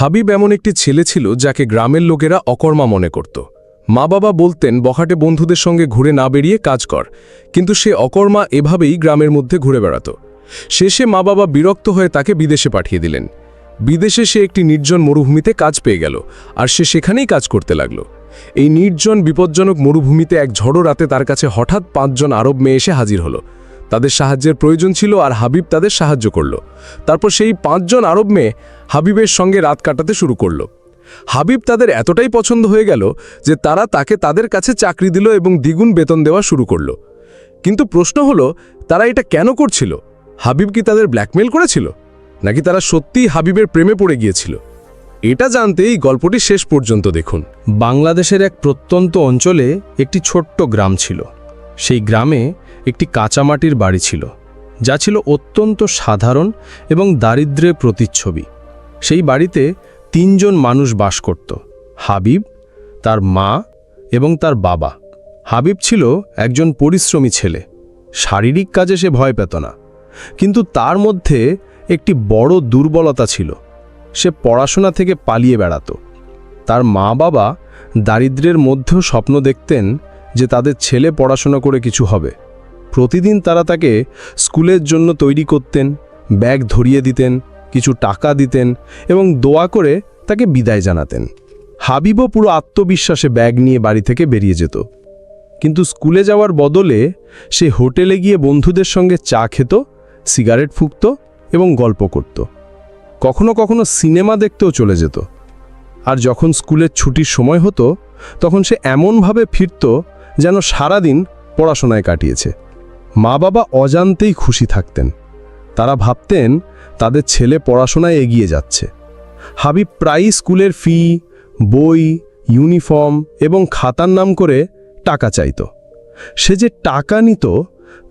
হাবিব এমন একটি ছেলে ছিল যাকে গ্রামের লোকেরা অকর্মা মনে করত। মা বাবা বলতেন বখাটে বন্ধুদের সঙ্গে ঘুরে না বেরিয়ে কাজ কর, কিন্তু সে অকর্মা এভাবেই গ্রামের মধ্যে ঘুরে বেড়াত। শেষে মা বাবা বিরক্ত হয়ে তাকে বিদেশে পাঠিয়ে দিলেন। বিদেশে সে একটি নির্জন মরুভূমিতে কাজ পেয়ে গেল, আর সে সেখানেই কাজ করতে লাগল। এই নির্জন বিপজ্জনক মরুভূমিতে এক ঝড়ো রাতে তার কাছে হঠাৎ 5 জন আরব মেয়ে এসে হাজির হলো। তাদের সাহায্যের প্রয়োজন ছিল আর হাবিব তাদের সাহায্য করল। তারপর সেই 5 জন আরব মেয়ে হাবিবের সঙ্গে রাত কাটাতে শুরু করল। হাবিব তাদের এতটাই পছন্দ হয়ে গেল যে তারা তাকে তাদের কাছে চাকরি দিল এবং দ্বিগুণ বেতন দেওয়া শুরু করল। কিন্তু প্রশ্ন হলো, তারা এটা কেন করছিল? হাবিব কি তাদের ব্ল্যাকমেল করেছিল, নাকি তারা সত্যিই হাবিবের প্রেমে পড়ে গিয়েছিল? এটা জানতে এই গল্পটি শেষ পর্যন্ত দেখুন। বাংলাদেশের এক প্রত্যন্ত অঞ্চলে একটি ছোট্ট গ্রাম ছিল। সেই গ্রামে একটি কাঁচামাটির বাড়ি ছিল, যা ছিল অত্যন্ত সাধারণ এবং দারিদ্র্যের প্রতিচ্ছবি। সেই বাড়িতে 3 জন মানুষ বাস করত: হাবিব, তার মা এবং তার বাবা। হাবিব ছিল একজন পরিশ্রমী ছেলে। শারীরিক কাজে সে ভয় পেত না, কিন্তু তার মধ্যে একটি বড় দুর্বলতা ছিল: সে পড়াশোনা থেকে পালিয়ে বেড়াত। তার মা বাবা দারিদ্র্যের মধ্যেও স্বপ্ন দেখতেন যে তাদের ছেলে পড়াশোনা করে কিছু হবে। প্রতিদিন তারা তাকে স্কুলের জন্য তৈরি করতেন, ব্যাগ ধরিয়ে দিতেন, কিছু টাকা দিতেন এবং দোয়া করে তাকে বিদায় জানাতেন। হাবিবও পুরো আত্মবিশ্বাসে ব্যাগ নিয়ে বাড়ি থেকে বেরিয়ে যেত। কিন্তু স্কুলে যাওয়ার বদলে সে হোটেলে গিয়ে বন্ধুদের সঙ্গে চা খেত, সিগারেট ফুঁকত এবং গল্প করত। কখনো কখনো সিনেমা দেখতেও চলে যেত। আর যখন স্কুলের ছুটির সময় হতো, তখন সে এমনভাবে ফিরত যেন সারাদিন পড়াশোনায় কাটিয়েছে। মা বাবা অজান্তেই খুশি থাকতেন। তারা ভাবতেন তাদের ছেলে পড়াশোনায় এগিয়ে যাচ্ছে। হাবিব প্রায়ই স্কুলের ফি, বই, ইউনিফর্ম এবং খাতার নাম করে টাকা চাইত। সে যে টাকা নিত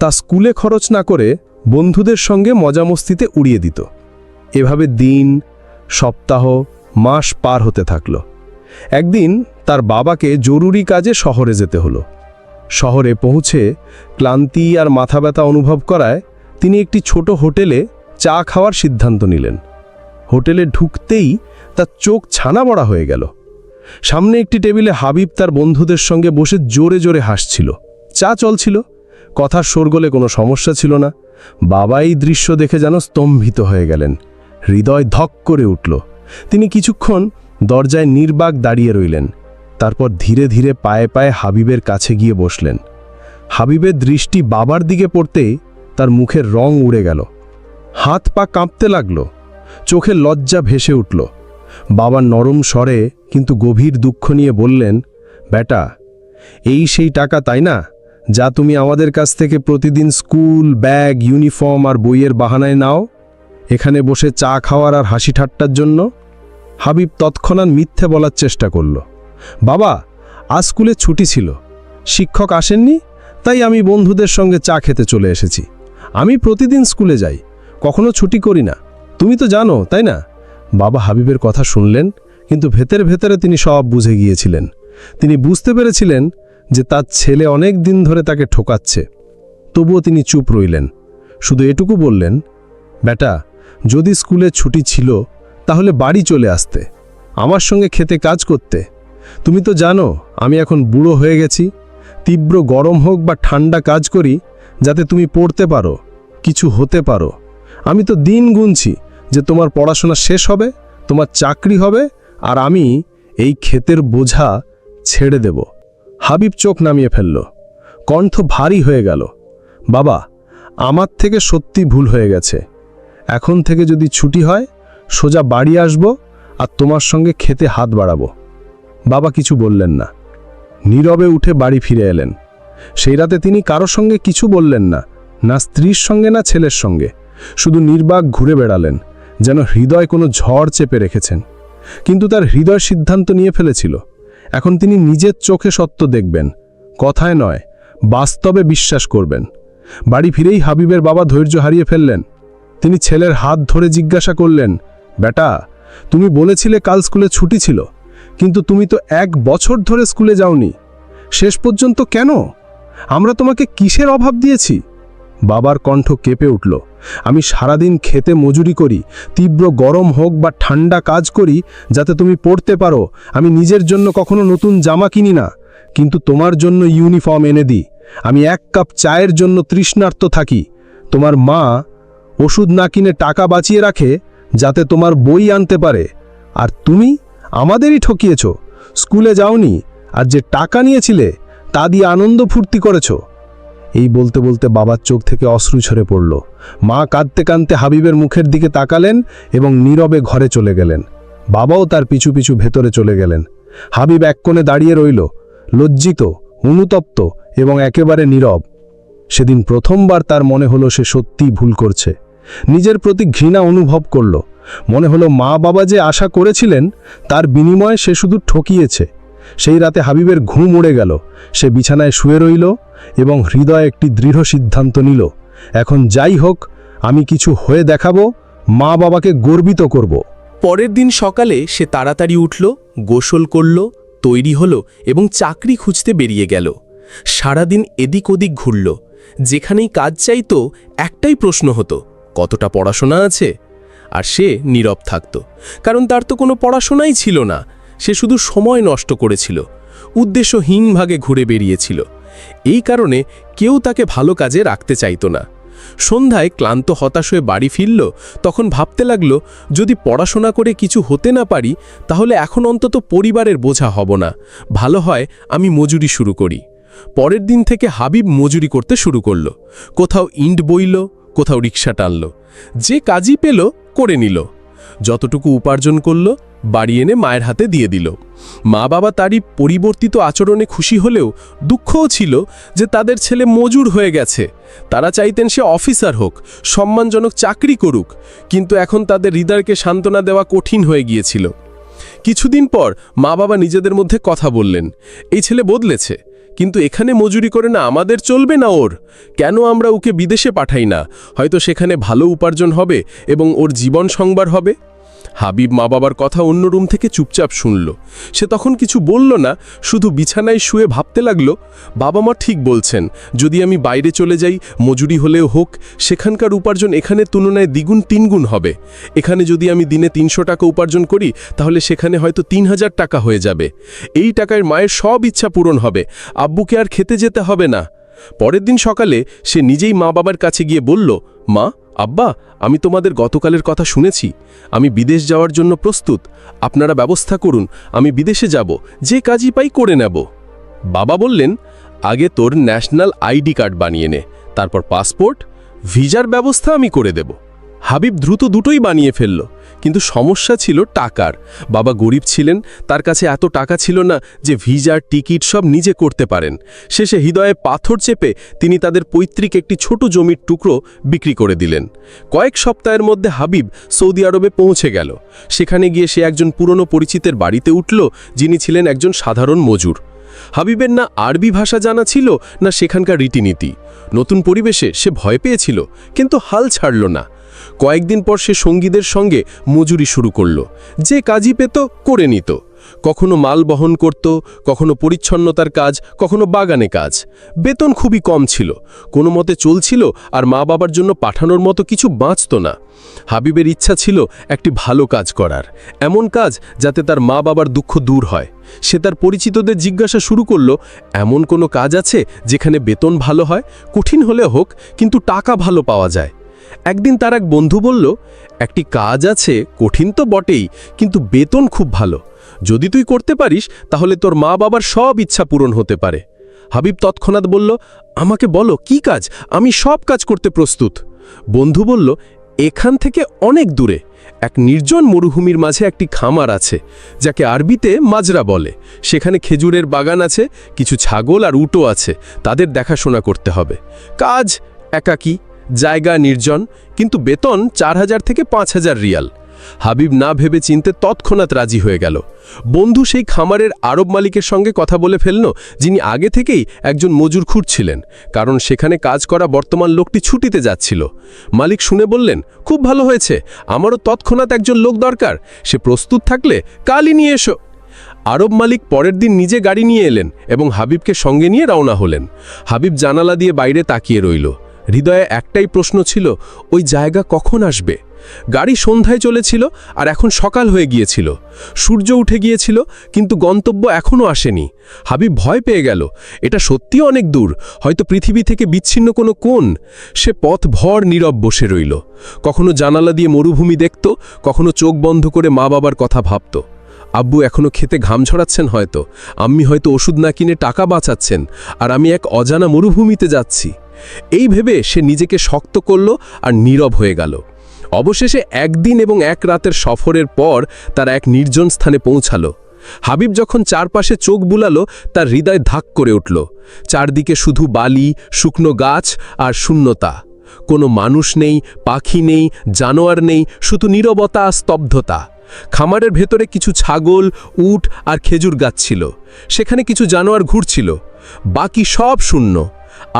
তা স্কুলে খরচ না করে বন্ধুদের সঙ্গে মজামস্তিতে উড়িয়ে দিত। এভাবে দিন, সপ্তাহ, মাস পার হতে থাকল। একদিন তার বাবাকে জরুরি কাজে শহরে যেতে হলো। শহরে পৌঁছে ক্লান্তি আর মাথা ব্যথা অনুভব করায় তিনি একটি ছোট হোটেলে চা খাওয়ার সিদ্ধান্ত নিলেন। হোটেলে ঢুকতেই তার চোখ ছানা বড়া হয়ে গেল। সামনে একটি টেবিলে হাবিব তার বন্ধুদের সঙ্গে বসে জোরে জোরে হাসছিল। চা চলছিল, কথার শোরগোলে কোনো সমস্যা ছিল না। বাবা এই দৃশ্য দেখে যেন স্তম্ভিত হয়ে গেলেন। হৃদয় ধক করে উঠল। তিনি কিছুক্ষণ দরজায় নির্বাক দাঁড়িয়ে রইলেন। তারপর ধীরে ধীরে পায়ে পায়ে হাবিবের কাছে গিয়ে বসলেন। হাবিবের দৃষ্টি বাবার দিকে পড়তেই তার মুখের রং উড়ে গেল। হাত পা কাঁপতে লাগল, চোখে লজ্জা ভেসে উঠল। বাবা নরম স্বরে কিন্তু গভীর দুঃখ নিয়ে বললেন, বেটা, এই সেই টাকা তাই না, যা তুমি আমাদের কাছ থেকে প্রতিদিন স্কুল, ব্যাগ, ইউনিফর্ম আর বইয়ের বাহানায় নাও, এখানে বসে চা খাওয়ার আর হাসি ঠাট্টার জন্য? হাবিব তৎক্ষণাৎ মিথ্যে বলার চেষ্টা করল। বাবা, আজ স্কুলে ছুটি ছিল, শিক্ষক আসেননি, তাই আমি বন্ধুদের সঙ্গে চা খেতে চলে এসেছি। আমি প্রতিদিন স্কুলে যাই, কখনো ছুটি করি না, তুমি তো জানো, তাই না? বাবা হাবিবের কথা শুনলেন, কিন্তু ভেতরে ভেতরে তিনি সব বুঝে গিয়েছিলেন। তিনি বুঝতে পেরেছিলেন যে তার ছেলে অনেক দিন ধরে তাকে ঠকাচ্ছে। তবুও তিনি চুপ রইলেন। শুধু এটুকু বললেন, বেটা, যদি স্কুলে ছুটি ছিল তাহলে বাড়ি চলে আসতে, আমার সঙ্গে খেতে কাজ করতে। তুমি তো জানো আমি এখন বুড়ো হয়ে গেছি। তীব্র গরম হোক বা ঠান্ডা কাজ করি, যাতে তুমি পড়তে পারো, কিছু হতে পারো। আমি তো দিন গুনছি যে তোমার পড়াশোনা শেষ হবে, তোমার চাকরি হবে, আর আমি এই ক্ষেতের বোঝা ছেড়ে দেব। হাবিব চোখ নামিয়ে ফেলল, কণ্ঠ ভারী হয়ে গেল। বাবা, আমার থেকে সত্যি ভুল হয়ে গেছে। এখন থেকে যদি ছুটি হয় সোজা বাড়ি আসব আর তোমার সঙ্গে খেতে হাত বাড়াবো। বাবা কিছু বললেন না, নীরবে উঠে বাড়ি ফিরে এলেন। সেই রাতে তিনি কারো সঙ্গে কিছু বললেন না, না স্ত্রীর সঙ্গে না ছেলের সঙ্গে। শুধু নির্বাক ঘুরে বেড়ালেন, যেন হৃদয় কোনো ঝড় চেপে রেখেছেন। কিন্তু তার হৃদয় সিদ্ধান্ত নিয়ে ফেলেছিল, এখন তিনি নিজের চোখে সত্য দেখবেন, কথায় নয়, বাস্তবে বিশ্বাস করবেন। বাড়ি ফিরেই হাবিবের বাবা ধৈর্য হারিয়ে ফেললেন। তিনি ছেলের হাত ধরে জিজ্ঞাসা করলেন, বেটা, তুমি বলেছিলে কাল স্কুলে ছুটি ছিল, কিন্তু তুমি তো 1 বছর ধরে স্কুলে যাওনি। শেষ পর্যন্ত কেন? আমরা তোমাকে কিসের অভাব দিয়েছি? বাবার কণ্ঠ কেঁপে উঠল। আমি সারাদিন খেতে মজুরি করি, তীব্র গরম হোক বা ঠান্ডা কাজ করি যাতে তুমি পড়তে পারো। আমি নিজের জন্য কখনো নতুন জামা কিনি না, কিন্তু তোমার জন্য ইউনিফর্ম এনে দিই। আমি 1 কাপ চায়ের জন্য তৃষ্ণার্ত থাকি। তোমার মা ওষুধ না কিনে টাকা বাঁচিয়ে রাখে যাতে তোমার বই আনতে পারে, আর তুমি আমাদেরই ঠকিয়েছ। স্কুলে যাওনি, আর যে টাকা নিয়েছিলে তা দিয়ে আনন্দ ফুর্তি করেছ। এই বলতে বলতে বাবার চোখ থেকে অশ্রু ঝরে পড়ল। মা কাঁদতে কাঁদতে হাবিবের মুখের দিকে তাকালেন এবং নীরবে ঘরে চলে গেলেন। বাবাও তার পিছু পিছু ভেতরে চলে গেলেন। হাবিব এক কোণে দাঁড়িয়ে রইল, লজ্জিত, অনুতপ্ত এবং একেবারে নীরব। সেদিন প্রথমবার তার মনে হলো সে সত্যিই ভুল করছে। নিজের প্রতি ঘৃণা অনুভব করল। মনে হলো মা বাবা যে আশা করেছিলেন তার বিনিময়ে সে শুধু ঠকিয়েছে। সেই রাতে হাবিবের ঘুম উড়ে গেল। সে বিছানায় শুয়ে রইল এবং হৃদয়ে একটি দৃঢ় সিদ্ধান্ত নিল, এখন যাই হোক আমি কিছু হয়ে দেখাবো, মা বাবাকে গর্বিত করব। পরের দিন সকালে সে তাড়াতাড়ি উঠল, গোসল করল, তৈরি হল এবং চাকরি খুঁজতে বেরিয়ে গেল। সারাদিন এদিক ওদিক ঘুরল। যেখানেই কাজ চাইতো একটাই প্রশ্ন হতো, কতটা পড়াশোনা আছে? আর সে নীরব থাকত, কারণ তার তো কোনো পড়াশোনাই ছিল না। সে শুধু সময় নষ্ট করেছিল, উদ্দেশ্যহীনভাবে ঘুরে বেরিয়েছিল। এই কারণে কেউ তাকে ভালো কাজে রাখতে চাইতো না। সন্ধ্যায় ক্লান্ত হতাশ হয়ে বাড়ি ফিরল, তখন ভাবতে লাগলো, যদি পড়াশোনা করে কিছু হতে না পারি তাহলে এখন অন্তত পরিবারের বোঝা হব না। ভালো হয় আমি মজুরি শুরু করি। পরের দিন থেকে হাবিব মজুরি করতে শুরু করল। কোথাও ইট বইল, কোথাও রিক্সা টানল, যে কাজই পেল করে নিল। যতটুকু উপার্জন করল বাড়ি এনে মায়ের হাতে দিয়ে দিল। মা বাবা তারই পরিবর্তিত আচরণে খুশি হলেও দুঃখও ছিল যে তাদের ছেলে মজুর হয়ে গেছে। তারা চাইতেন সে অফিসার হোক, সম্মানজনক চাকরি করুক, কিন্তু এখন তাদের হৃদয়কে সান্ত্বনা দেওয়া কঠিন হয়ে গিয়েছিল। কিছুদিন পর মা বাবা নিজেদের মধ্যে কথা বললেন, এই ছেলে বদলেছে, কিন্তু এখানে মজুরি করে না আমাদের চলবে না ওর। কেন আমরা ওকে বিদেশে পাঠাই না? হয়তো সেখানে ভালো উপার্জন হবে এবং ওর জীবন সংবার হবে। হাবিব মা বাবার কথা অন্য রুম থেকে চুপচাপ শুনল। সে তখন কিছু বলল না, শুধু বিছানায় শুয়ে ভাবতে লাগলো, বাবা মা ঠিক বলছেন, যদি আমি বাইরে চলে যাই, মজুরি হলেও হোক, সেখানকার উপার্জন এখানে তুলনায় দ্বিগুণ তিনগুণ হবে। এখানে যদি আমি দিনে 300 টাকা উপার্জন করি তাহলে সেখানে হয়তো 3000 টাকা হয়ে যাবে। এই টাকায় মায়ের সব ইচ্ছা পূরণ হবে, আব্বুকে আর খেতে যেতে হবে না। পরের দিন সকালে সে নিজেই মা বাবার কাছে গিয়ে বলল, মা, আব্বা, আমি তোমাদের গতকালের কথা শুনেছি। আমি বিদেশ যাওয়ার জন্য প্রস্তুত। আপনারা ব্যবস্থা করুন, আমি বিদেশে যাব, যে কাজই পাই করে নেব। বাবা বললেন, আগে তোর ন্যাশনাল আইডি কার্ড বানিয়ে নে, তারপর পাসপোর্ট, ভিসার ব্যবস্থা আমি করে দেব। হাবিব দ্রুত দুটোই বানিয়ে ফেলল, কিন্তু সমস্যা ছিল টাকার। বাবা গরিব ছিলেন, তার কাছে এত টাকা ছিল না যে ভিসার টিকিট সব নিজে করতে পারেন। শেষে হৃদয়ে পাথর চেপে তিনি তাদের পৈতৃক একটি ছোট জমির টুকরো বিক্রি করে দিলেন। কয়েক সপ্তাহের মধ্যে হাবিব সৌদি আরবে পৌঁছে গেল। সেখানে গিয়ে সে একজন পুরনো পরিচিতের বাড়িতে উঠল, যিনি ছিলেন একজন সাধারণ মজুর। হাবিবের না আরবি ভাষা জানা ছিল না সেখানকার রীতিনীতি। নতুন পরিবেশে সে ভয় পেয়েছিল, কিন্তু হাল ছাড়ল না। কয়েকদিন পর সে সঙ্গীদের সঙ্গে মজুরি শুরু করল। যে কাজই পেত করে নিত। কখনো মাল বহন করত, কখনো পরিচ্ছন্নতার কাজ, কখনো বাগানে কাজ। বেতন খুবই কম ছিল, কোনো মতে চলছিল, আর মা বাবার জন্য পাঠানোর মতো কিছু বাঁচত না। হাবিবের ইচ্ছা ছিল একটি ভালো কাজ করার, এমন কাজ যাতে তার মা বাবার দুঃখ দূর হয়। সে তার পরিচিতদের জিজ্ঞাসা শুরু করল, এমন কোনো কাজ আছে যেখানে বেতন ভালো হয়, কঠিন হলে হোক, কিন্তু টাকা ভালো পাওয়া যায়। একদিন তার এক বন্ধু বলল, একটি কাজ আছে, কঠিন তো বটেই, কিন্তু বেতন খুব ভালো। যদি তুই করতে পারিস তাহলে তোর মা বাবার সব ইচ্ছা পূরণ হতে পারে। হাবিব তৎক্ষণাৎ বলল, আমাকে বলো কি কাজ, আমি সব কাজ করতে প্রস্তুত। বন্ধু বলল, এখান থেকে অনেক দূরে এক নির্জন মরুভূমির মাঝে একটি খামার আছে, যাকে আরবিতে মাজরা বলে। সেখানে খেজুরের বাগান আছে, কিছু ছাগল আর উটও আছে, তাদের দেখাশোনা করতে হবে। কাজ একাকী, জায়গা নির্জন, কিন্তু বেতন 4000 থেকে 5000 রিয়াল। হাবিব না ভেবে চিনতে তৎক্ষণাৎ রাজি হয়ে গেল। বন্ধু সেই খামারের আরব মালিকের সঙ্গে কথা বলে ফেলল, যিনি আগে থেকেই একজন মজুর খুঁজছিলেন, কারণ সেখানে কাজ করা বর্তমান লোকটি ছুটিতে যাচ্ছিল। মালিক শুনে বললেন, খুব ভালো হয়েছে, আমারও তৎক্ষণাৎ একজন লোক দরকার, সে প্রস্তুত থাকলে কালই নিয়ে এসো। আরব মালিক পরের দিন নিজে গাড়ি নিয়ে এলেন এবং হাবিবকে সঙ্গে নিয়ে রওনা হলেন। হাবিব জানালা দিয়ে বাইরে তাকিয়ে রইল। হৃদয়ে একটাই প্রশ্ন ছিল, ওই জায়গা কখন আসবে? গাড়ি সন্ধ্যায় চলেছিল আর এখন সকাল হয়ে গিয়েছিল। সূর্য উঠে গিয়েছিল, কিন্তু গন্তব্য এখনও আসেনি। হাবিব ভয় পেয়ে গেল। এটা সত্যি অনেক দূর, হয়তো পৃথিবী থেকে বিচ্ছিন্ন কোনো কোণ। সে পথ ভর নীরব বসে রইল। কখনো জানালা দিয়ে মরুভূমি দেখত, কখনো চোখ বন্ধ করে মা বাবার কথা ভাবত। আব্বু এখনো খেতে ঘাম ঝরাচ্ছেন হয়তো, আম্মি হয়তো ওষুধ না কিনে টাকা বাঁচাচ্ছেন, আর আমি এক অজানা মরুভূমিতে যাচ্ছি। এই ভেবে সে নিজেকে শক্ত করল আর নীরব হয়ে গেল। অবশেষে একদিন এবং এক রাতের সফরের পর তারা এক নির্জন স্থানে পৌঁছালো। হাবিব যখন চারপাশে চোখ বুলালো, তার হৃদয় ধাক করে উঠল। চারদিকে শুধু বালি, শুকনো গাছ আর শূন্যতা। কোনো মানুষ নেই, পাখি নেই, জানোয়ার নেই, শুধু নীরবতা আর স্তব্ধতা। খামারের ভেতরে কিছু ছাগল, উট আর খেজুর গাছ ছিল। সেখানে কিছু জানোয়ার ঘুরছিল, বাকি সব শূন্য।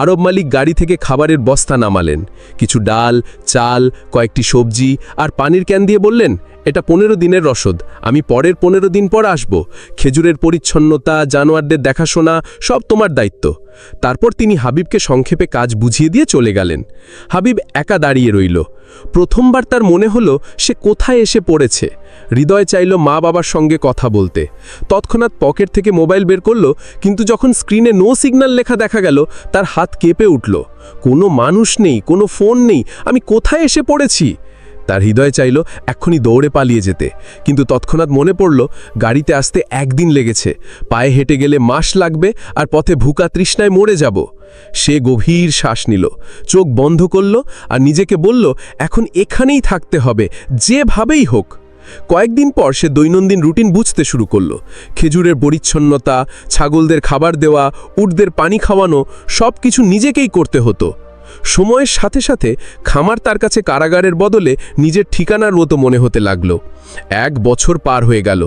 আরব মালিক গাড়ি থেকে খাবারের বস্তা নামালেন, কিছু ডাল, চাল, কয়েকটি সবজি আর পানির ক্যান দিয়ে বললেন, এটা 15 দিনের রসদ, আমি পরের 15 দিন পর আসব। খেজুরের পরিচ্ছন্নতা, জানোয়ারদের দেখাশোনা সব তোমার দায়িত্ব। তারপর তিনি হাবিবকে সংক্ষেপে কাজ বুঝিয়ে দিয়ে চলে গেলেন। হাবিব একা দাঁড়িয়ে রইল। প্রথমবার তার মনে হলো সে কোথায় এসে পড়েছে। হৃদয় চাইল মা বাবার সঙ্গে কথা বলতে। তৎক্ষণাৎ পকেট থেকে মোবাইল বের করল, কিন্তু যখন স্ক্রিনে নো সিগন্যাল লেখা দেখা গেল, তার হাত কেঁপে উঠল। কোনো মানুষ নেই, কোনো ফোন নেই, আমি কোথায় এসে পড়েছি? তার হৃদয় চাইল এক্ষুনি দৌড়ে পালিয়ে যেতে, কিন্তু তৎক্ষণাৎ মনে পড়ল গাড়িতে আসতে একদিন লেগেছে, পায়ে হেঁটে গেলে মাস লাগবে, আর পথে ভুকা তৃষ্ণায় মরে যাব। সে গভীর শ্বাস নিল, চোখ বন্ধ করল আর নিজেকে বলল, এখন এখানেই থাকতে হবে, যেভাবেই হোক। কয়েকদিন পর সে দৈনন্দিন রুটিন বুঝতে শুরু করল। খেজুরের পরিচ্ছন্নতা, ছাগলদের খাবার দেওয়া, উটদের পানি খাওয়ানো, সব কিছু নিজেকেই করতে হতো। সময়ের সাথে সাথে খামার তার কাছে কারাগারের বদলে নিজের ঠিকানার মতো মনে হতে লাগল। 1 বছর পার হয়ে গেল।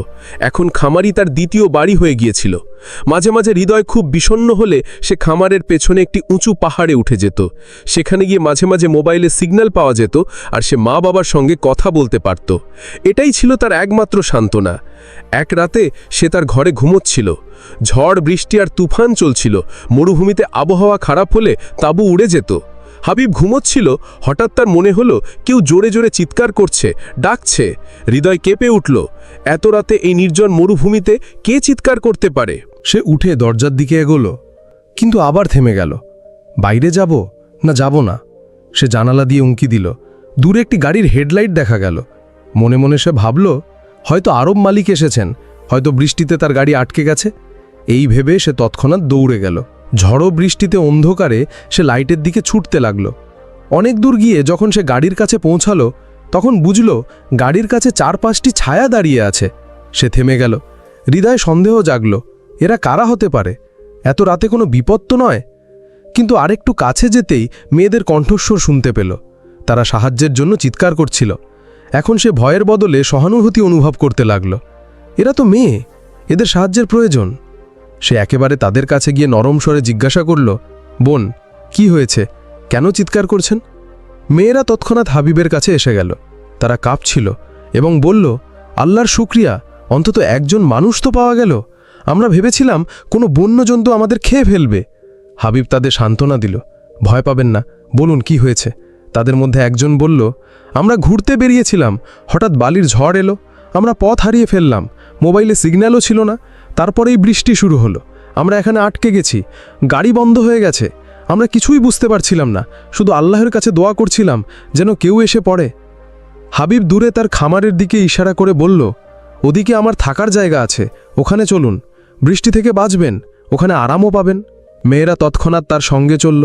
এখন খামারই তার দ্বিতীয় বাড়ি হয়ে গিয়েছিল। মাঝে মাঝে হৃদয় খুব বিষণ্ণ হলে সে খামারের পেছনে একটি উঁচু পাহাড়ে উঠে যেত। সেখানে গিয়ে মাঝে মাঝে মোবাইলে সিগন্যাল পাওয়া যেত, আর সে মা বাবার সঙ্গে কথা বলতে পারত। এটাই ছিল তার একমাত্র সান্ত্বনা। এক রাতে সে তার ঘরে ঘুমোচ্ছিল। ঝড়, বৃষ্টি আর তুফান চলছিল। মরুভূমিতে আবহাওয়া খারাপ হলে তাঁবু উড়ে যেত। হাবিব ঘুমোচ্ছিল, হঠাৎ তার মনে হলো কেউ জোরে জোরে চিৎকার করছে, ডাকছে। হৃদয় কেঁপে উঠল। এত রাতে এই নির্জন মরুভূমিতে কে চিৎকার করতে পারে? সে উঠে দরজার দিকে এগোলো, কিন্তু আবার থেমে গেল। বাইরে যাব না যাব না? সে জানালা দিয়ে উঁকি দিল। দূরে একটি গাড়ির হেডলাইট দেখা গেল। মনে মনে সে ভাবল, হয়তো আরব মালিক এসেছেন, হয়তো বৃষ্টিতে তার গাড়ি আটকে গেছে। এই ভেবে সে তৎক্ষণাৎ দৌড়ে গেল। ঝড়ো বৃষ্টিতে অন্ধকারে সে লাইটের দিকে ছুটতে লাগল। অনেক দূর গিয়ে যখন সে গাড়ির কাছে পৌঁছালো, তখন বুঝল গাড়ির কাছে 4-5টি ছায়া দাঁড়িয়ে আছে। সে থেমে গেল। হৃদয় সন্দেহ জাগল, এরা কারা হতে পারে? এত রাতে কোনো বিপদ তো নয়। কিন্তু আরেকটু কাছে যেতেই মেয়েদের কণ্ঠস্বর শুনতে পেল। তারা সাহায্যের জন্য চিৎকার করছিল। এখন সে ভয়ের বদলে সহানুভূতি অনুভব করতে লাগল। এরা তো মেয়ে, এদের সাহায্যের প্রয়োজন। সে একেবারে তাদের কাছে গিয়ে নরম স্বরে জিজ্ঞাসা করল, বোন, কি হয়েছে? কেন চিৎকার করছেন? মেয়েরা তৎক্ষণাৎ হাবিবের কাছে এসে গেল। তারা কাঁপছিল এবং বলল, আল্লাহর শুকরিয়া, অন্তত একজন মানুষ তো পাওয়া গেল। আমরা ভেবেছিলাম কোনো বন্যজন্তু আমাদের খেয়ে ফেলবে। হাবিব তাদের সান্ত্বনা দিল, ভয় পাবেন না, বলুন কি হয়েছে। তাদের মধ্যে একজন বলল, আমরা ঘুরতে বেরিয়েছিলাম, হঠাৎ বালির ঝড় এলো, আমরা পথ হারিয়ে ফেললাম, মোবাইলে সিগন্যালও ছিল না। তারপরেই বৃষ্টি শুরু হলো, আমরা এখানে আটকে গেছি, গাড়ি বন্ধ হয়ে গেছে। আমরা কিছুই বুঝতে পারছিলাম না, শুধু আল্লাহর কাছে দোয়া করছিলাম যেন কেউ এসে পড়ে। হাবিব দূরে তার খামারের দিকে ইশারা করে বলল, ওদিকে আমার থাকার জায়গা আছে, ওখানে চলুন, বৃষ্টি থেকে বাঁচবেন, ওখানে আরামও পাবেন। মেয়েরা তৎক্ষণাৎ তার সঙ্গে চলল।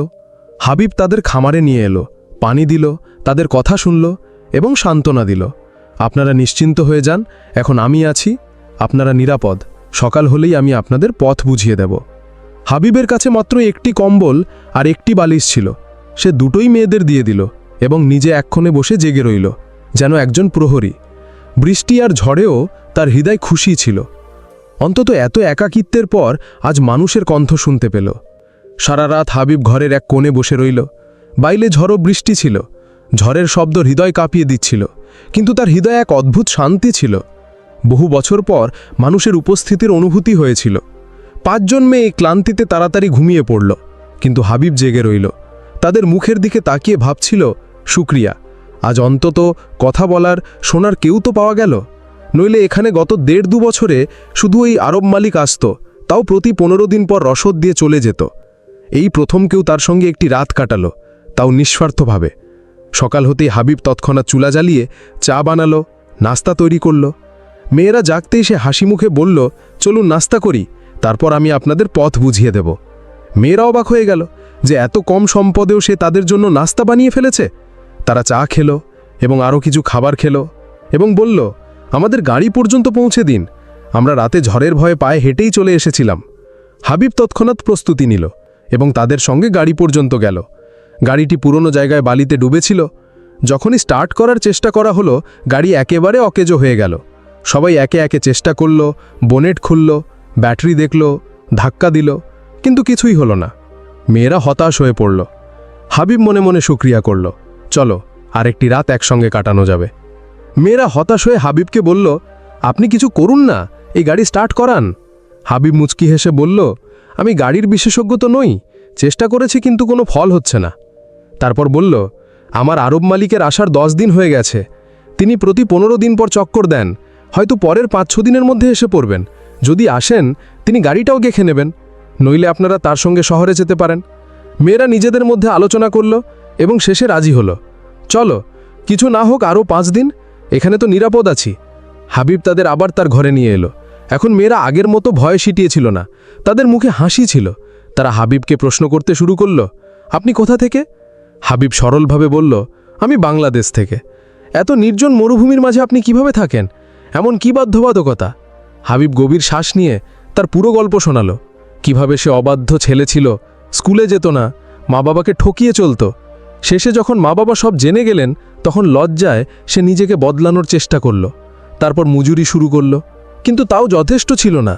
হাবিব তাদের খামারে নিয়ে এলো, পানি দিল, তাদের কথা শুনল এবং সান্ত্বনা দিল। আপনারা নিশ্চিন্ত হয়ে যান, এখন আমি আছি, আপনারা নিরাপদ। সকাল হলেই আমি আপনাদের পথ বুঝিয়ে দেব। হাবিবের কাছে মাত্র একটি কম্বল আর একটি বালিশ ছিল। সে দুটোই মেয়েদের দিয়ে দিল এবং নিজে একক্ষণে বসে জেগে রইল, যেন একজন প্রহরী। বৃষ্টি আর ঝড়েও তার হৃদয় খুশি ছিল। অন্তত এত একাকিত্বের পর আজ মানুষের কণ্ঠ শুনতে পেল। সারা রাত হাবিব ঘরের এক কোণে বসে রইল। বাইরে ঝড়ো বৃষ্টি ছিল, ঝড়ের শব্দ হৃদয় কাঁপিয়ে দিচ্ছিল, কিন্তু তার হৃদয়ে এক অদ্ভুত শান্তি ছিল। বহু বছর পর মানুষের উপস্থিতির অনুভূতি হয়েছিল। 5 জন মেয়ে ক্লান্তিতে তাড়াতাড়ি ঘুমিয়ে পড়ল, কিন্তু হাবিব জেগে রইল। তাদের মুখের দিকে তাকিয়ে ভাবছিল, শুক্রিয়া, আজ অন্তত কথা বলার শোনার কেউ তো পাওয়া গেল। নইলে এখানে গত 1.5-2 বছরে শুধু এই আরব মালিক আসত, তাও প্রতি 15 দিন পর রসদ দিয়ে চলে যেত। এই প্রথম কেউ তার সঙ্গে একটি রাত কাটালো, তাও নিঃস্বার্থভাবে। সকাল হতেই হাবিব তৎক্ষণাৎ চুলা জ্বালিয়ে চা বানালো, নাস্তা তৈরি করল। মেয়েরা জাগতেই সে হাসি মুখে বলল, চলুন নাস্তা করি, তারপর আমি আপনাদের পথ বুঝিয়ে দেব। মেয়েরা অবাক হয়ে গেল যে এত কম সম্পদেও সে তাদের জন্য নাস্তা বানিয়ে ফেলেছে। তারা চা খেলো এবং আরও কিছু খাবার খেলো এবং বলল, আমাদের গাড়ি পর্যন্ত পৌঁছে দিন, আমরা রাতে ঝড়ের ভয়ে পায়ে হেঁটেই চলে এসেছিলাম। হাবিব তৎক্ষণাৎ প্রস্তুতি নিল এবং তাদের সঙ্গে গাড়ি পর্যন্ত গেল। গাড়িটি পুরনো জায়গায় বালিতে ডুবেছিল। যখনই স্টার্ট করার চেষ্টা করা হলো, গাড়ি একেবারে অকেজো হয়ে গেল। সবাই একে একে চেষ্টা করল, বোনেট খুলল, ব্যাটারি দেখল, ধাক্কা দিল, কিন্তু কিছুই হলো না। মেয়েরা হতাশ হয়ে পড়ল। হাবিব মনে মনে শুকরিয়া করল, চলো আরেকটি রাত একসঙ্গে কাটানো যাবে। মেয়েরা হতাশ হয়ে হাবিবকে বলল, আপনি কিছু করুন না, এই গাড়ি স্টার্ট করান। হাবিব মুচকি হেসে বলল, আমি গাড়ির বিশেষজ্ঞ তো নই, চেষ্টা করেছি কিন্তু কোনো ফল হচ্ছে না। তারপর বলল, আমার আরব মালিকের আসার 10 দিন হয়ে গেছে। তিনি প্রতি 15 দিন পর চক্কর দেন, হয়তো পরের 5-6 দিনের মধ্যে এসে পড়বেন। যদি আসেন তিনি গাড়িটাও গেখে নেবেন, নইলে আপনারা তার সঙ্গে শহরে যেতে পারেন। মেয়েরা নিজেদের মধ্যে আলোচনা করল এবং শেষে রাজি হলো। চলো, কিছু না হোক আরও 5 দিন, এখানে তো নিরাপদ আছি। হাবিব তাদের আবার তার ঘরে নিয়ে এলো। এখন মেয়েরা আগের মতো ভয়ে সিটিয়েছিল না, তাদের মুখে হাসি ছিল। তারা হাবিবকে প্রশ্ন করতে শুরু করল, আপনি কোথা থেকে? হাবিব সরলভাবে বলল, আমি বাংলাদেশ থেকে। এত নির্জন মরুভূমির মাঝে আপনি কিভাবে থাকেন? এমন কি বাধ্যবাধকতা? হাবিব গভীর শ্বাস নিয়ে তার পুরো গল্প শোনালো। কিভাবে সে অবাধ্য ছেলে ছিল, স্কুলে যেত না, মা বাবাকে ঠকিয়ে চলত। শেষে যখন মা বাবা সব জেনে গেলেন, তখন লজ্জায় সে নিজেকে বদলানোর চেষ্টা করল। তারপর মজুরি শুরু করল, কিন্তু তাও যথেষ্ট ছিল না।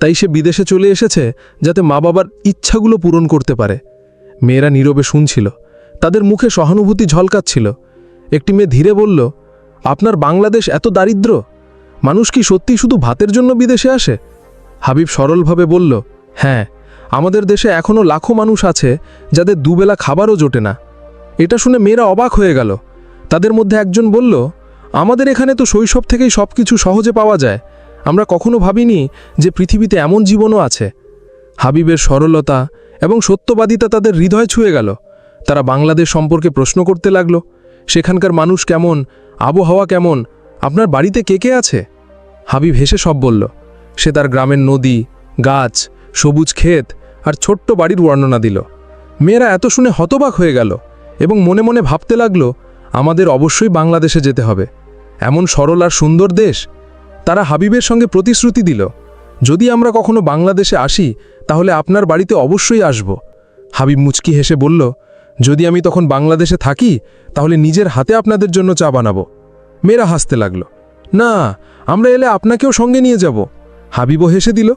তাই সে বিদেশে চলে এসেছে যাতে মা বাবার ইচ্ছাগুলো পূরণ করতে পারে। মেয়েরা নীরবে শুনছিল, তাদের মুখে সহানুভূতি ঝলকাচ্ছিল। একটি মেয়ে ধীরে বলল, আপনার বাংলাদেশ এত দারিদ্র? মানুষ কি সত্যি শুধু ভাতের জন্য বিদেশে আসে? হাবিব সরলভাবে বলল, হ্যাঁ, আমাদের দেশে এখনও লাখো মানুষ আছে যাদের দুবেলা খাবারও জোটে না। এটা শুনে মেয়েরা অবাক হয়ে গেল। তাদের মধ্যে একজন বলল, আমাদের এখানে তো শৈশব থেকেই সব কিছু সহজে পাওয়া যায়, আমরা কখনো ভাবিনি যে পৃথিবীতে এমন জীবনও আছে। হাবিবের সরলতা এবং সত্যবাদিতা তাদের হৃদয় ছুঁয়ে গেল। তারা বাংলাদেশ সম্পর্কে প্রশ্ন করতে লাগল, সেখানকার মানুষ কেমন, আবহাওয়া কেমন, আপনার বাড়িতে কে কে আছে? হাবিব হেসে সব বলল। সে তার গ্রামের নদী, গাছ, সবুজ ক্ষেত আর ছোট্ট বাড়ির বর্ণনা দিল। মেয়েরা এত শুনে হতবাক হয়ে গেল এবং মনে মনে ভাবতে লাগল, আমাদের অবশ্যই বাংলাদেশে যেতে হবে, এমন সরল আর সুন্দর দেশ। তারা হাবিবের সঙ্গে প্রতিশ্রুতি দিল, যদি আমরা কখনো বাংলাদেশে আসি তাহলে আপনার বাড়িতে অবশ্যই আসব। হাবিব মুচকি হেসে বলল, যদি আমি তখন বাংলাদেশে থাকি তাহলে নিজের হাতে আপনাদের জন্য চা বানাবো। মেয়েরা হাসতে লাগল, না, আমরা এলে আপনাকেও সঙ্গে নিয়ে যাব। হাবিবও হেসে দিল।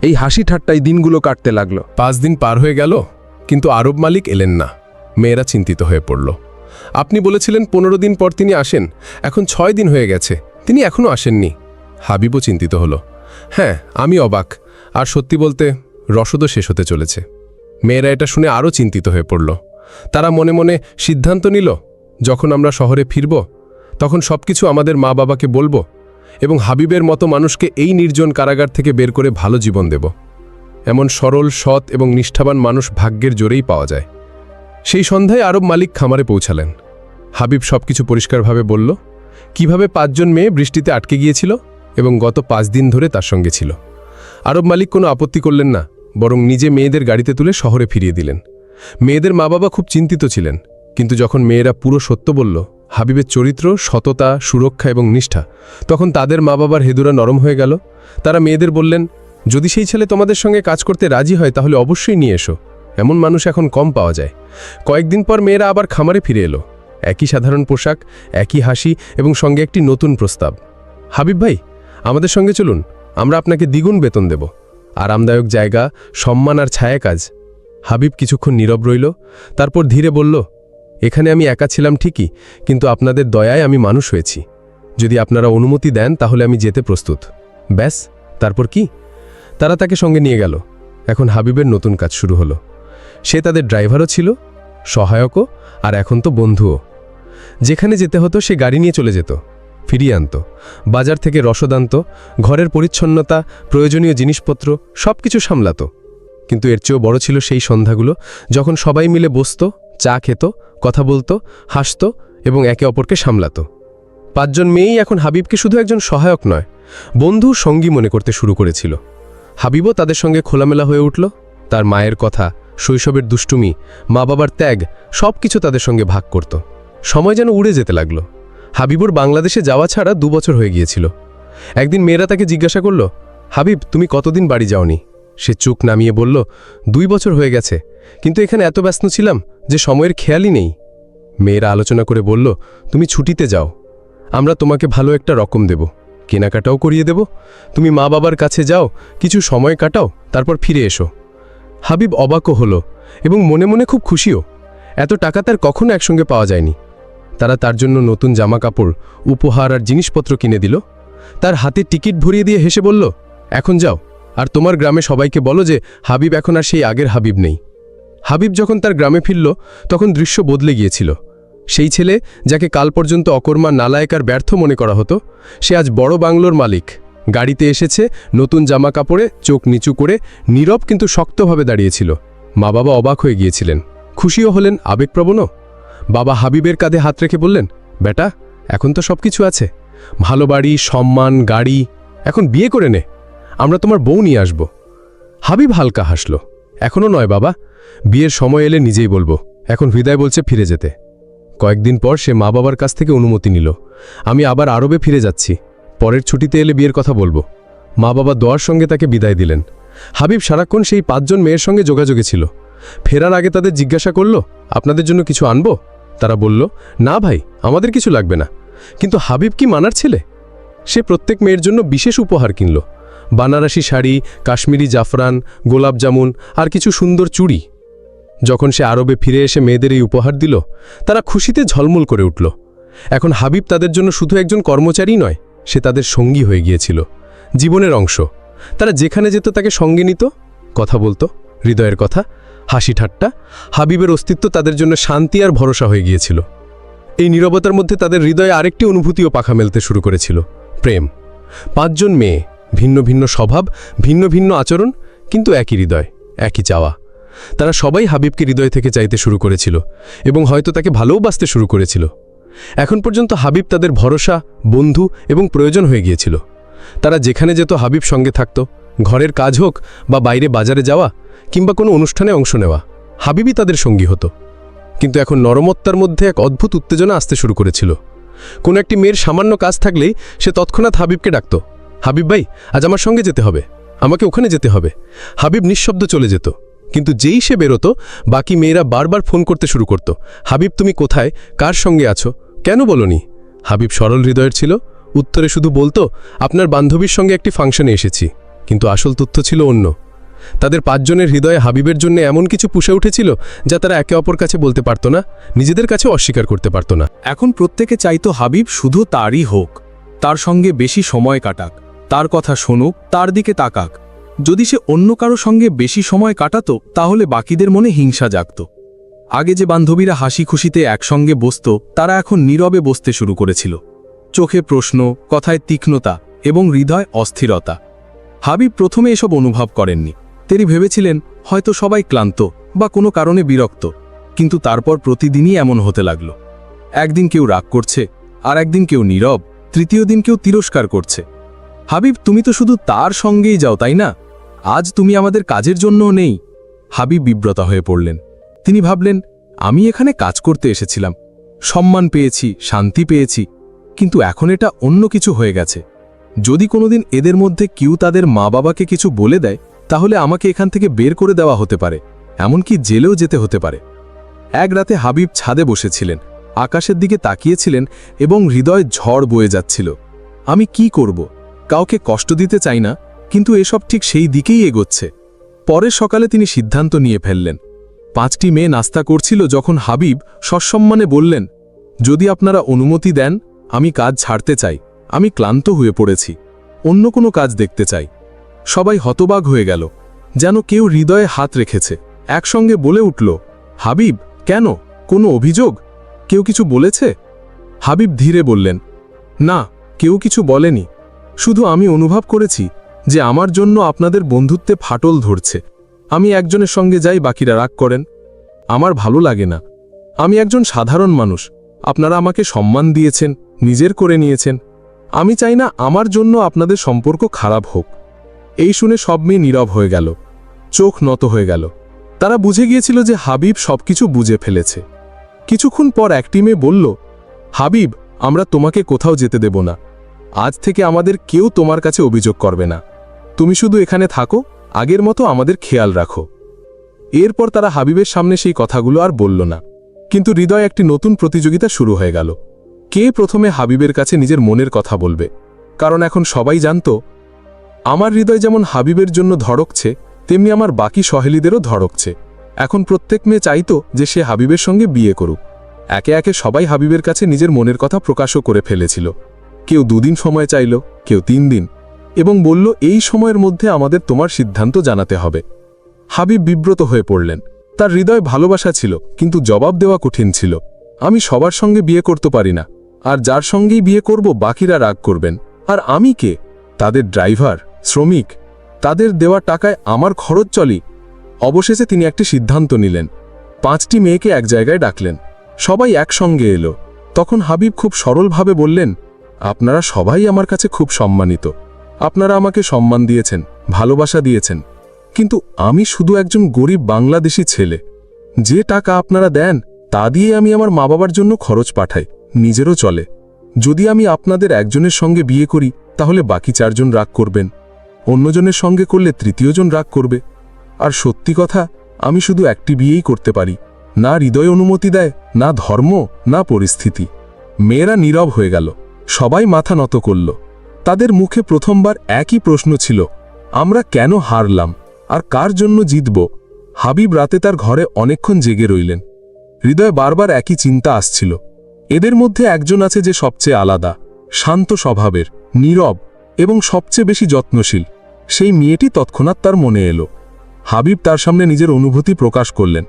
এই হাসি ঠাট্টায় দিনগুলো কাটতে লাগল। 5 দিন পার হয়ে গেল, কিন্তু আরব মালিক এলেন না। মেয়েরা চিন্তিত হয়ে পড়ল। আপনি বলেছিলেন 15 দিন পর তিনি আসেন, এখন 6 দিন হয়ে গেছে, তিনি এখনও আসেননি। হাবিবও চিন্তিত হলো। হ্যাঁ, আমি অবাক, আর সত্যি বলতে রসদও শেষ হতে চলেছে। মেয়েরা এটা শুনে আরও চিন্তিত হয়ে পড়ল। তারা মনে মনে সিদ্ধান্ত নিল, যখন আমরা শহরে ফিরব তখন সবকিছু আমাদের মা বাবাকে বলবো এবং হাবিবের মতো মানুষকে এই নির্জন কারাগার থেকে বের করে ভালো জীবন দেব। এমন সরল, সৎ এবং নিষ্ঠাবান মানুষ ভাগ্যের জোরেই পাওয়া যায়। সেই সন্ধ্যায় আরব মালিক খামারে পৌঁছালেন। হাবিব সবকিছু পরিষ্কারভাবে বলল, কিভাবে 5 জন মেয়ে বৃষ্টিতে আটকে গিয়েছিল এবং গত 5 দিন ধরে তার সঙ্গে ছিল। আরব মালিক কোনো আপত্তি করলেন না, বরং নিজে মেয়েদের গাড়িতে তুলে শহরে ফিরিয়ে দিলেন। মেয়েদের মা বাবা খুব চিন্তিত ছিলেন, কিন্তু যখন মেয়েরা পুরো সত্য বলল, হাবিবের চরিত্র, সততা, সুরক্ষা এবং নিষ্ঠা, তখন তাদের মা বাবার হেদুরা নরম হয়ে গেল। তারা মেয়েদের বললেন, যদি সেই ছেলে তোমাদের সঙ্গে কাজ করতে রাজি হয় তাহলে অবশ্যই নিয়ে এসো, এমন মানুষ এখন কম পাওয়া যায়। কয়েকদিন পর মেয়েরা আবার খামারে ফিরে এলো। একই সাধারণ পোশাক, একই হাসি এবং সঙ্গে একটি নতুন প্রস্তাব। হাবিব ভাই, আমাদের সঙ্গে চলুন, আমরা আপনাকে দ্বিগুণ বেতন দেব, আরামদায়ক জায়গা, সম্মান আর ছায়া কাজ। হাবিব কিছুক্ষণ নীরব রইল, তারপর ধীরে বলল, এখানে আমি একা ছিলাম ঠিকই, কিন্তু আপনাদের দয়ায় আমি মানুষ হয়েছি। যদি আপনারা অনুমতি দেন তাহলে আমি যেতে প্রস্তুত। ব্যাস, তারপর কি? তারা তাকে সঙ্গে নিয়ে গেল। এখন হাবিবের নতুন কাজ শুরু হলো। সে তাদের ড্রাইভারও ছিল সহায়কও, আর এখন তো বন্ধুও। যেখানে যেতে হতো সে গাড়ি নিয়ে চলে যেত, ফিরিয়ে আনত, বাজার থেকে রসদ আনত, ঘরের পরিচ্ছন্নতা, প্রয়োজনীয় জিনিসপত্র সব কিছু সামলাত। কিন্তু এর চেয়েও বড় ছিল সেই সন্ধ্যাগুলো যখন সবাই মিলে বসত, চা খেত, কথা বলতো, হাসত এবং একে অপরকে সামলাত। 5 জন মেয়েই এখন হাবিবকে শুধু একজন সহায়ক নয়, বন্ধু সঙ্গী মনে করতে শুরু করেছিল। হাবিবও তাদের সঙ্গে খোলামেলা হয়ে উঠল। তার মায়ের কথা, শৈশবের দুষ্টুমি, মা বাবার ত্যাগ সব কিছু তাদের সঙ্গে ভাগ করত। সময় যেন উড়ে যেতে লাগল। হাবিবুর বাংলাদেশে যাওয়া ছাড়া 2 বছর হয়ে গিয়েছিল। একদিন মেয়েরা তাকে জিজ্ঞাসা করল, হাবিব তুমি কতদিন বাড়ি যাওনি? সে চোখ নামিয়ে বলল, 2 বছর হয়ে গেছে, কিন্তু এখানে এত ব্যস্ত ছিলাম যে সময়ের খেয়ালই নেই। মেয়েরা আলোচনা করে বলল, তুমি ছুটিতে যাও, আমরা তোমাকে ভালো একটা রকম দেব, কেনাকাটাও করিয়ে দেব, তুমি মা বাবার কাছে যাও, কিছু সময় কাটাও, তারপর ফিরে এসো। হাবিব অবাকও হলো এবং মনে মনে খুব খুশিও। এত টাকা তার কখনো একসঙ্গে পাওয়া যায়নি। তারা তার জন্য নতুন জামা কাপড়, উপহার আর জিনিসপত্র কিনে দিল। তার হাতে টিকিট ভরিয়ে দিয়ে হেসে বলল, এখন যাও, আর তোমার গ্রামে সবাইকে বলো যে হাবিব এখন আর সেই আগের হাবিব নেই। হাবিব যখন তার গ্রামে ফিরল তখন দৃশ্য বদলে গিয়েছিল। সেই ছেলে যাকে কাল পর্যন্ত অকর্মা, নালায়েক আর ব্যর্থ মনে করা হতো, সে আজ বড় বাংলোর মালিক। গাড়িতে এসেছে, নতুন জামা কাপড়ে, চোখ নিচু করে, নীরব কিন্তু শক্তভাবে দাঁড়িয়েছিল। মা বাবা অবাক হয়ে গিয়েছিলেন, খুশিও হলেন, আবেগপ্রবণও। বাবা হাবিবের কাঁধে হাত রেখে বললেন, বেটা এখন তো সব কিছু আছে, ভালো বাড়ি, সম্মান, গাড়ি, এখন বিয়ে করে নে, আমরা তোমার বউ নিয়ে আসব। হাবিব হালকা হাসল, এখনও নয় বাবা, বিয়ের সময় এলে নিজেই বলবো, এখন হৃদয় বলছে ফিরে যেতে। কয়েকদিন পর সে মা বাবার কাছ থেকে অনুমতি নিল, আমি আবার আরবে ফিরে যাচ্ছি, পরের ছুটিতে এলে বিয়ের কথা বলবো। মা বাবা দোয়ার সঙ্গে তাকে বিদায় দিলেন। হাবিব সারাক্ষণ সেই 5 জন মেয়ের সঙ্গে যোগাযোগে ছিল। ফেরার আগে তাদের জিজ্ঞাসা করল, আপনাদের জন্য কিছু আনবো? তারা বলল, না ভাই, আমাদের কিছু লাগবে না। কিন্তু হাবিব কি মানার ছেলে? সে প্রত্যেক মেয়ের জন্য বিশেষ উপহার কিনল, বানারসি শাড়ি, কাশ্মীরি জাফরান, গোলাপ জামুন আর কিছু সুন্দর চুড়ি। যখন সে আরবে ফিরে এসে মেয়েদের এই উপহার দিল, তারা খুশিতে ঝলমল করে উঠল। এখন হাবিব তাদের জন্য শুধু একজন কর্মচারী নয়, সে তাদের সঙ্গী হয়ে গিয়েছিল, জীবনের অংশ। তারা যেখানে যেত তাকে সঙ্গে নিত, কথা বলতো, হৃদয়ের কথা, হাসি ঠাট্টা। হাবিবের অস্তিত্ব তাদের জন্য শান্তি আর ভরসা হয়ে গিয়েছিল। এই নীরবতার মধ্যে তাদের হৃদয়ে আরেকটি অনুভূতিও পাখা মেলতে শুরু করেছিল, প্রেম। 5 জন মেয়ে, ভিন্ন ভিন্ন স্বভাব, ভিন্ন ভিন্ন আচরণ, কিন্তু একই হৃদয়, একই চাওয়া। তারা সবাই হাবিবকে হৃদয় থেকে চাইতে শুরু করেছিল এবং হয়তো তাকে ভালোবাসতে শুরু করেছিল। এখন পর্যন্ত হাবিব তাদের ভরসা, বন্ধু এবং প্রয়োজন হয়ে গিয়েছিল। তারা যেখানে যেত হাবিব সঙ্গে থাকত, ঘরের কাজ হোক বা বাইরে বাজারে যাওয়া কিংবা কোনো অনুষ্ঠানে অংশ নেওয়া, হাবিবই তাদের সঙ্গী হতো। কিন্তু এখন নরমত্তার মধ্যে এক অদ্ভুত উত্তেজনা আসতে শুরু করেছিল। কোনো একটি মেয়ের সামান্য কাজ থাকলেই সে তৎক্ষণাৎ হাবিবকে ডাকত, হাবিব ভাই আজ আমার সঙ্গে যেতে হবে, আমাকে ওখানে যেতে হবে। হাবিব নিঃশব্দ চলে যেত, কিন্তু যেই সে বেরোতো বাকি মেয়েরা বারবার ফোন করতে শুরু করত, হাবিব তুমি কোথায়, কার সঙ্গে আছো, কেন বলনি? হাবিব সরল হৃদয়ের ছিল, উত্তরে শুধু বলতো, আপনার বান্ধবীর সঙ্গে একটি ফাংশনে এসেছি। কিন্তু আসল তথ্য ছিল অন্য। তাদের 5 জনের হৃদয়ে হাবিবের জন্য এমন কিছু পুষে উঠেছিল যা তারা একে অপর কাছে বলতে পারত না, নিজেদের কাছে অস্বীকার করতে পারত না। এখন প্রত্যেকে চাইতো হাবিব শুধু তারই হোক, তার সঙ্গে বেশি সময় কাটাক, তার কথা শুনুক, তার দিকে তাকাক। যদি সে অন্য কারো সঙ্গে বেশি সময় কাটাতো তাহলে বাকিদের মনে হিংসা জাগত। আগে যে বান্ধবীরা হাসি খুশিতে একসঙ্গে বসত, তারা এখন নীরবে বসতে শুরু করেছিল, চোখে প্রশ্ন, কথায় তীক্ষ্ণতা এবং হৃদয় অস্থিরতা। হাবিব প্রথমে এসব অনুভব করেননি। তিনি ভেবেছিলেন হয়তো সবাই ক্লান্ত বা কোনো কারণে বিরক্ত, কিন্তু তারপর প্রতিদিনই এমন হতে লাগল। একদিন কেউ রাগ করছে, আর একদিন কেউ নীরব, তৃতীয় দিন কেউ তিরস্কার করছে। হাবিব তুমি তো শুধু তার সঙ্গেই যাও, তাই না? আজ তুমি আমাদের কাজের জন্যও নেই। হাবিব বিব্রত হয়ে পড়লেন। তিনি ভাবলেন, আমি এখানে কাজ করতে এসেছিলাম, সম্মান পেয়েছি, শান্তি পেয়েছি, কিন্তু এখন এটা অন্য কিছু হয়ে গেছে। যদি কোনোদিন এদের মধ্যে কেউ তাদের মা বাবাকে কিছু বলে দেয়, তাহলে আমাকে এখান থেকে বের করে দেওয়া হতে পারে, এমনকি জেলেও যেতে হতে পারে। এক রাতে হাবিব ছাদে বসেছিলেন, আকাশের দিকে তাকিয়েছিলেন এবং হৃদয় ঝড় বয়ে যাচ্ছিল। আমি কি করব? কাউকে কষ্ট দিতে চাই না, কিন্তু এসব ঠিক সেই দিকেই এগোচ্ছে। পরের সকালে তিনি সিদ্ধান্ত নিয়ে ফেললেন। 5টি মেয়ে নাস্তা করছিল যখন হাবিব সসম্মানে বললেন, যদি আপনারা অনুমতি দেন, আমি কাজ ছাড়তে চাই, আমি ক্লান্ত হয়ে পড়েছি, অন্য কোনো কাজ দেখতে চাই। সবাই হতবাক হয়ে গেল, যেন কেউ হৃদয়ে হাত রেখেছে। একসঙ্গে বলে উঠল, হাবিব কেন? কোনো অভিযোগ? কেউ কিছু বলেছে? হাবিব ধীরে বললেন, না, কেউ কিছু বলেনি। শুধু আমি অনুভব করেছি যে আমার জন্য আপনাদের বন্ধুত্বে ফাটল ধরছে। আমি একজনের সঙ্গে যাই, বাকিরা রাগ করেন। আমার ভালো লাগে না। আমি একজন সাধারণ মানুষ। আপনারা আমাকে সম্মান দিয়েছেন, নিজের করে নিয়েছেন। আমি চাই না আমার জন্য আপনাদের সম্পর্ক খারাপ হোক। এই শুনে সব মেয়ে নীরব হয়ে গেল, চোখ নত হয়ে গেল। তারা বুঝে গিয়েছিল যে হাবিব সবকিছু বুঝে ফেলেছে। কিছুক্ষণ পর একটি মেয়ে বলল, হাবিব, আমরা তোমাকে কোথাও যেতে দেব না। আজ থেকে আমাদের কেউ তোমার কাছে অভিযোগ করবে না। তুমি শুধু এখানে থাকো, আগের মতো আমাদের খেয়াল রাখো। এরপর তারা হাবিবের সামনে সেই কথাগুলো আর বলল না। কিন্তু হৃদয়ে একটি নতুন প্রতিযোগিতা শুরু হয়ে গেল। কে প্রথমে হাবিবের কাছে নিজের মনের কথা বলবে? কারণ এখন সবাই জানত, আমার হৃদয় যেমন হাবিবের জন্য ধড়কছে, তেমনি আমার বাকি সহেলীদেরও ধড়কছে। এখন প্রত্যেক মেয়ে চাইতো যে সে হাবিবের সঙ্গে বিয়ে করুক। একে একে সবাই হাবিবের কাছে নিজের মনের কথা প্রকাশও করে ফেলেছিল। কেউ 2 দিন সময় চাইল, কেউ 3 দিন, এবং বলল, এই সময়ের মধ্যে আমাদের তোমার সিদ্ধান্ত জানাতে হবে। হাবিব বিব্রত হয়ে পড়লেন। তার হৃদয় ভালোবাসা ছিল, কিন্তু জবাব দেওয়া কঠিন ছিল। আমি সবার সঙ্গে বিয়ে করতে পারি না, আর যার সঙ্গেই বিয়ে করব বাকিরা রাগ করবেন। আর আমি কে? তাদের ড্রাইভার, শ্রমিক। তাদের দেওয়া টাকায় আমার খরচ চলি। অবশেষে তিনি একটি সিদ্ধান্ত নিলেন। 5টি মেয়েকে এক জায়গায় ডাকলেন। সবাই একসঙ্গে এলো। তখন হাবিব খুব সরলভাবে বললেন, আপনারা সবাই আমার কাছে খুব সম্মানিত। আপনারা আমাকে সম্মান দিয়েছেন, ভালোবাসা দিয়েছেন। কিন্তু আমি শুধু একজন গরিব বাংলাদেশি ছেলে। যে টাকা আপনারা দেন তা দিয়ে আমি আমার মা বাবার জন্য খরচ পাঠাই, নিজেরও চলে। যদি আমি আপনাদের একজনের সঙ্গে বিয়ে করি, তাহলে বাকি 4 জন রাগ করবেন। অন্যজনের সঙ্গে করলে 3য় জন রাগ করবে। আর সত্যি কথা, আমি শুধু একটি বিয়েই করতে পারি। না হৃদয় অনুমতি দেয়, না ধর্ম, না পরিস্থিতি। মেয়েরা নীরব হয়ে গেল। সবাই মাথা নত করল। তাদের মুখে প্রথমবার একই প্রশ্ন ছিল, আমরা কেন হারলাম আর কার জন্য জিতব? হাবিব রাতে তার ঘরে অনেকক্ষণ জেগে রইলেন। হৃদয়ে বারবার একই চিন্তা আসছিল। এদের মধ্যে একজন আছে যে সবচেয়ে আলাদা, শান্ত স্বভাবের, নীরব এবং সবচেয়ে বেশি যত্নশীল। সেই মেয়েটি তৎক্ষণাৎ তার মনে এলো। হাবিব তার সামনে নিজের অনুভূতি প্রকাশ করলেন।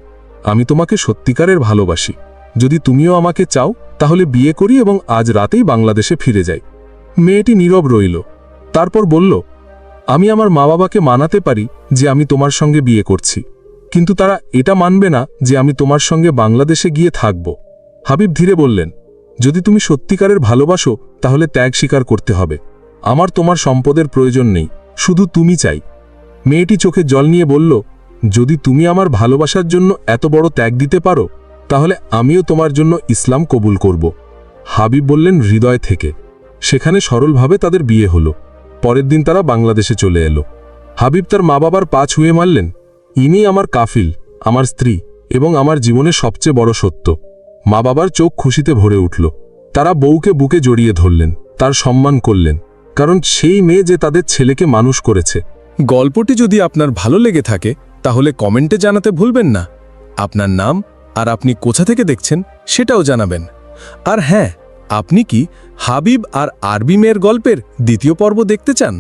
আমি তোমাকে সত্যিকারের ভালোবাসি। যদি তুমিও আমাকে চাও, তাহলে বিয়ে করি এবং আজ রাতেই বাংলাদেশে ফিরে যাই। মেয়েটি নীরব রইল। তারপর বলল, আমি আমার মা বাবাকে মানাতে পারি যে আমি তোমার সঙ্গে বিয়ে করছি, কিন্তু তারা এটা মানবে না যে আমি তোমার সঙ্গে বাংলাদেশে গিয়ে থাকব। হাবিব ধীরে বললেন, যদি তুমি সত্যিকারের ভালোবাসো, তাহলে ত্যাগ স্বীকার করতে হবে। আমার তোমার সম্পদের প্রয়োজন নেই, শুধু তুমি চাই। মেয়েটি চোখে জল নিয়ে বলল, যদি তুমি আমার ভালোবাসার জন্য এত বড় ত্যাগ দিতে পারো, তাহলে আমিও তোমার জন্য ইসলাম কবুল করব। হাবিব বললেন, হৃদয় থেকে। সেখানে সরলভাবে তাদের বিয়ে হলো। পরের দিন তারা বাংলাদেশে চলে এলো। হাবিব তার মা বাবার পা ছুঁয়ে মারলেন, ইনি আমার কাফিল, আমার স্ত্রী এবং আমার জীবনের সবচেয়ে বড় সত্য। মা বাবার চোখ খুশিতে ভরে উঠল। তারা বউকে বুকে জড়িয়ে ধরলেন, তার সম্মান করলেন, কারণ সেই মেয়ে যে তাদের ছেলেকে মানুষ করেছে। গল্পটি যদি আপনার ভালো লেগে থাকে, তাহলে কমেন্টে জানাতে ভুলবেন না। আপনার নাম আর আপনি কোথা থেকে দেখছেন সেটাও জানাবেন। আর হ্যাঁ, আপনি কি হাবিব আর আরবি মেয়ের গল্পের 2য় পর্ব দেখতে চান?